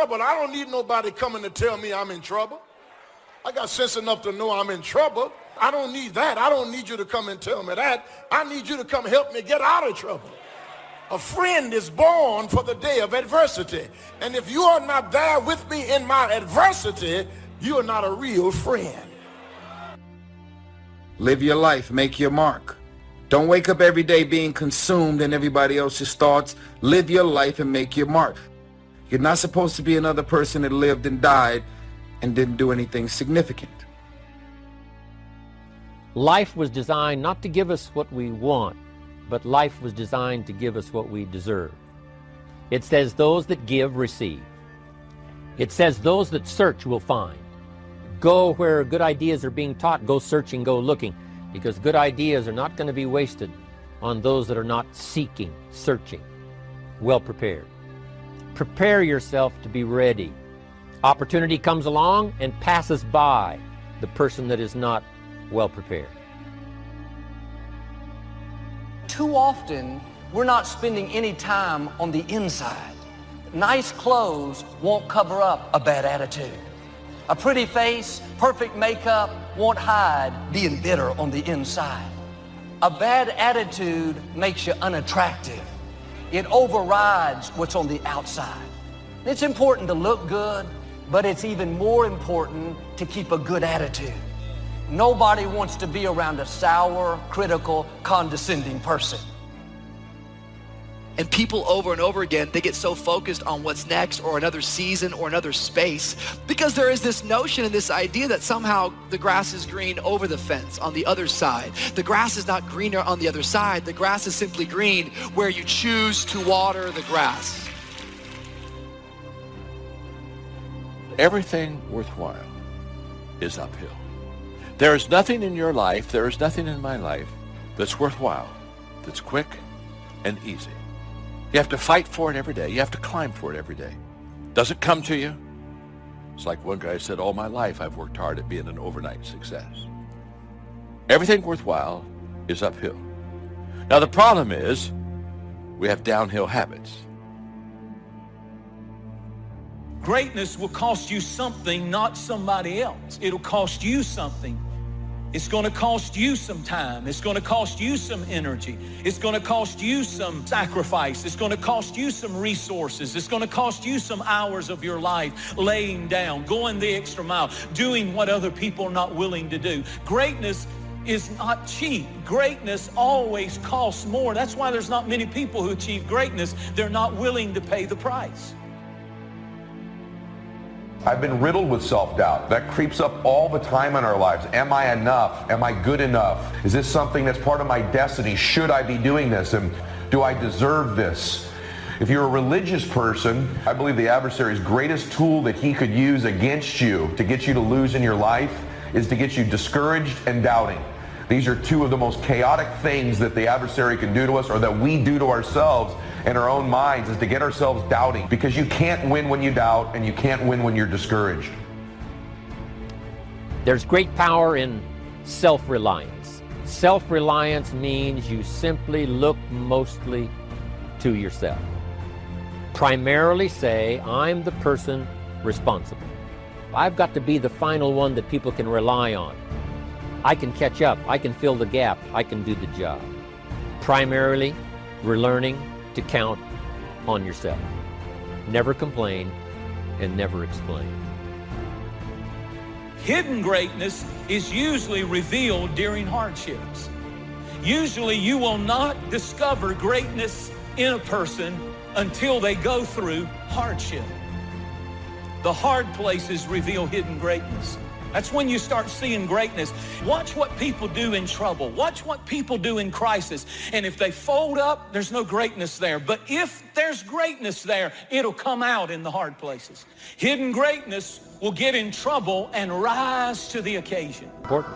trouble. I don't need nobody coming to tell me I'm in trouble. I got sense enough to know I'm in trouble. I don't need that. I don't need you to come and tell me that. I need you to come help me get out of trouble. A friend is born for the day of adversity. And if you are not there with me in my adversity, you are not a real friend. Live your life, make your mark. Don't wake up every day being consumed in everybody else's thoughts. Live your life and make your mark. You're not supposed to be another person that lived and died and didn't do anything significant. Life was designed not to give us what we want, but life was designed to give us what we deserve. It says those that give, receive. It says those that search will find. Go where good ideas are being taught, go searching, go looking, because good ideas are not going to be wasted on those that are not seeking, searching, well prepared. Prepare yourself to be ready. Opportunity comes along and passes by the person that is not well prepared. Too often, we're not spending any time on the inside. Nice clothes won't cover up a bad attitude. A pretty face, perfect makeup won't hide being bitter on the inside. A bad attitude makes you unattractive. It overrides what's on the outside. It's important to look good, but it's even more important to keep a good attitude. Nobody wants to be around a sour, critical, condescending person. And people over and over again, they get so focused on what's next or another season or another space because there is this notion and this idea that somehow the grass is green over the fence on the other side. The grass is not greener on the other side. The grass is simply green where you choose to water the grass. Everything worthwhile is uphill. There is nothing in your life, there is nothing in my life that's worthwhile, that's quick and easy. You have to fight for it every day. You have to climb for it every day. Doesn't come to you. It's like one guy said, all my life I've worked hard at being an overnight success. Everything worthwhile is uphill. Now the problem is we have downhill habits. Greatness will cost you something, not somebody else. It'll cost you something. It's going to cost you some time. It's going to cost you some energy. It's going to cost you some sacrifice. It's going to cost you some resources. It's going to cost you some hours of your life laying down, going the extra mile, doing what other people are not willing to do. Greatness is not cheap. Greatness always costs more. That's why there's not many people who achieve greatness. They're not willing to pay the price. I've been riddled with self-doubt. That creeps up all the time in our lives. Am I enough? Am I good enough? Is this something that's part of my destiny? Should I be doing this? And do I deserve this? If you're a religious person, I believe the adversary's greatest tool that he could use against you to get you to lose in your life is to get you discouraged and doubting. These are two of the most chaotic things that the adversary can do to us, or that we do to ourselves in our own minds, is to get ourselves doubting, because you can't win when you doubt and you can't win when you're discouraged. There's great power in self-reliance. Self-reliance means you simply look mostly to yourself. Primarily say, I'm the person responsible. I've got to be the final one that people can rely on. I can catch up, I can fill the gap, I can do the job. Primarily, we're learning to count on yourself. Never complain and never explain. Hidden greatness is usually revealed during hardships. Usually you will not discover greatness in a person until they go through hardship. The hard places reveal hidden greatness. That's when you start seeing greatness. Watch what people do in trouble. Watch what people do in crisis. And if they fold up, there's no greatness there. But if there's greatness there, it'll come out in the hard places. Hidden greatness will get in trouble and rise to the occasion. Important.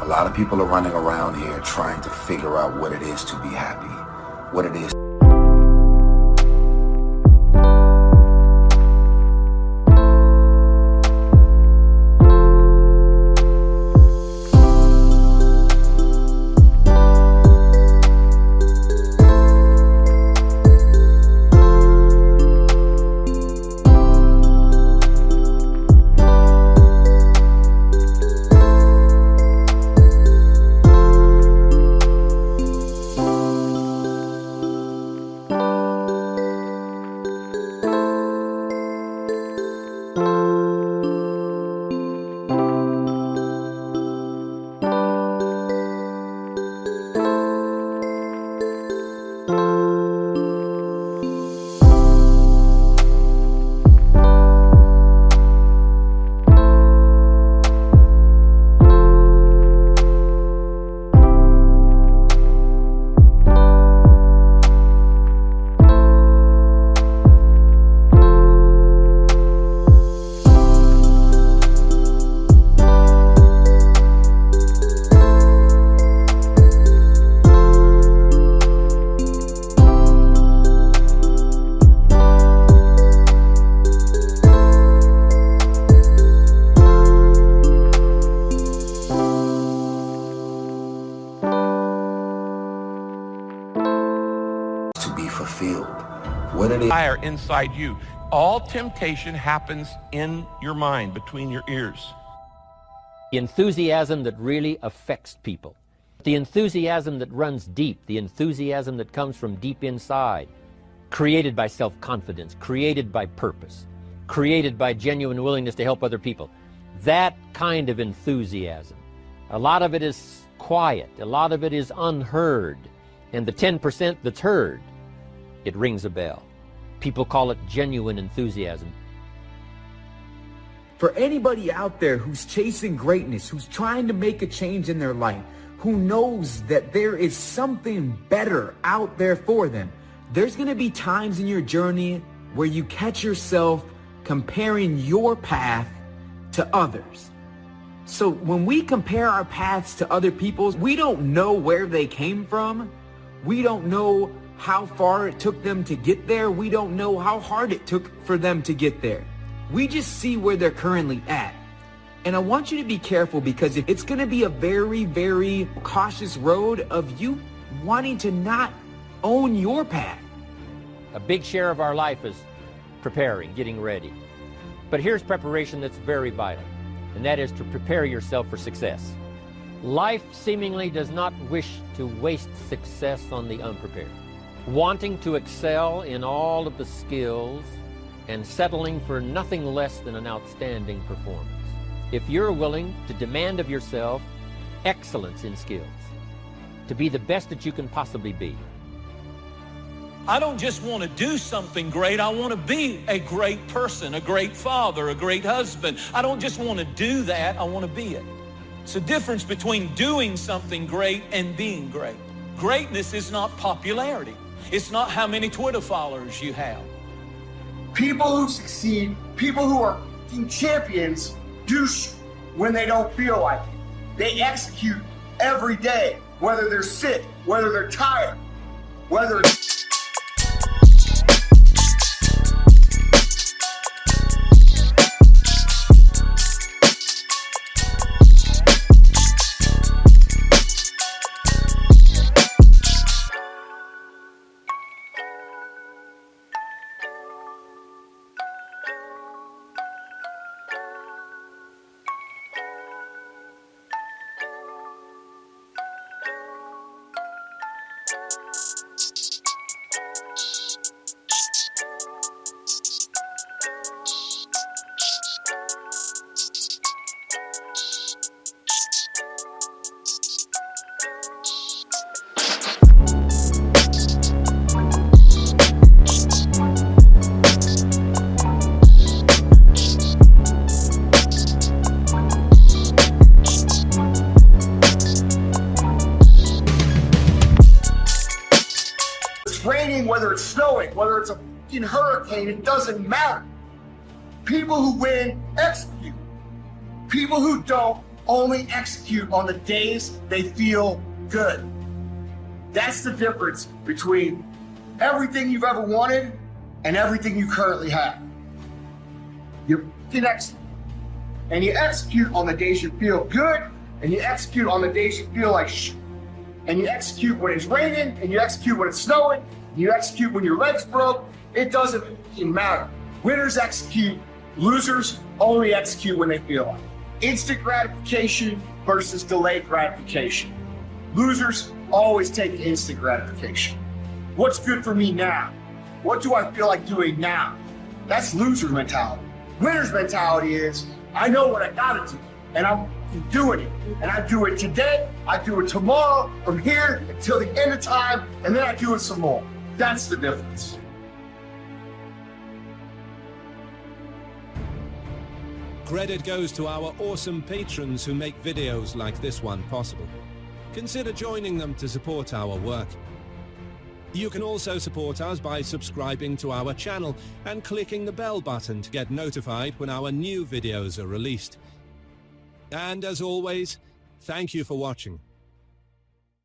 A lot of people are running around here trying to figure out what it is to be happy, what it is fire inside you. All temptation happens in your mind, between your ears. The enthusiasm that really affects people. The enthusiasm that runs deep, the enthusiasm that comes from deep inside, created by self-confidence, created by purpose, created by genuine willingness to help other people. That kind of enthusiasm. A lot of it is quiet, a lot of it is unheard, and the 10% that's heard, it rings a bell. People call it genuine enthusiasm. For anybody out there who's chasing greatness, who's trying to make a change in their life, who knows that there is something better out there for them, there's going to be times in your journey where you catch yourself comparing your path to others. So when we compare our paths to other people's, we don't know where they came from. We don't know how far it took them to get there. We don't know how hard it took for them to get there. We just see where they're currently at. And I want you to be careful, because it's going to be a very, very cautious road of you wanting to not own your path. A big share of our life is preparing, getting ready. But here's preparation that's very vital, and that is to prepare yourself for success. Life seemingly does not wish to waste success on the unprepared. Wanting to excel in all of the skills and settling for nothing less than an outstanding performance. If you're willing to demand of yourself excellence in skills, to be the best that you can possibly be. I don't just want to do something great. I want to be a great person, a great father, a great husband. I don't just want to do that. I want to be it. It's a difference between doing something great and being great. Greatness is not popularity. It's not how many Twitter followers you have. People who succeed, people who are champions, do when they don't feel like it. They execute every day, whether they're sick, whether they're tired, whether whether it's snowing, whether it's a fucking hurricane, it doesn't matter. People who win execute. People who don't only execute on the days they feel good. That's the difference between everything you've ever wanted and everything you currently have. You can execute. And you execute on the days you feel good, and you execute on the days you feel like shit. And you execute when it's raining, and you execute when it's snowing, you execute when your legs broke. It doesn't matter. Winners execute, losers only execute when they feel like it. Instant gratification versus delayed gratification. Losers always take instant gratification. What's good for me now? What do I feel like doing now? That's loser mentality. Winner's mentality is, I know what I gotta do, and I'm doing it. And I do it today, I do it tomorrow, from here until the end of time, and then I do it some more. That's the difference. Credit goes to our awesome patrons who make videos like this one possible. Consider joining them to support our work. You can also support us by subscribing to our channel and clicking the bell button to get notified when our new videos are released. And as always, thank you for watching.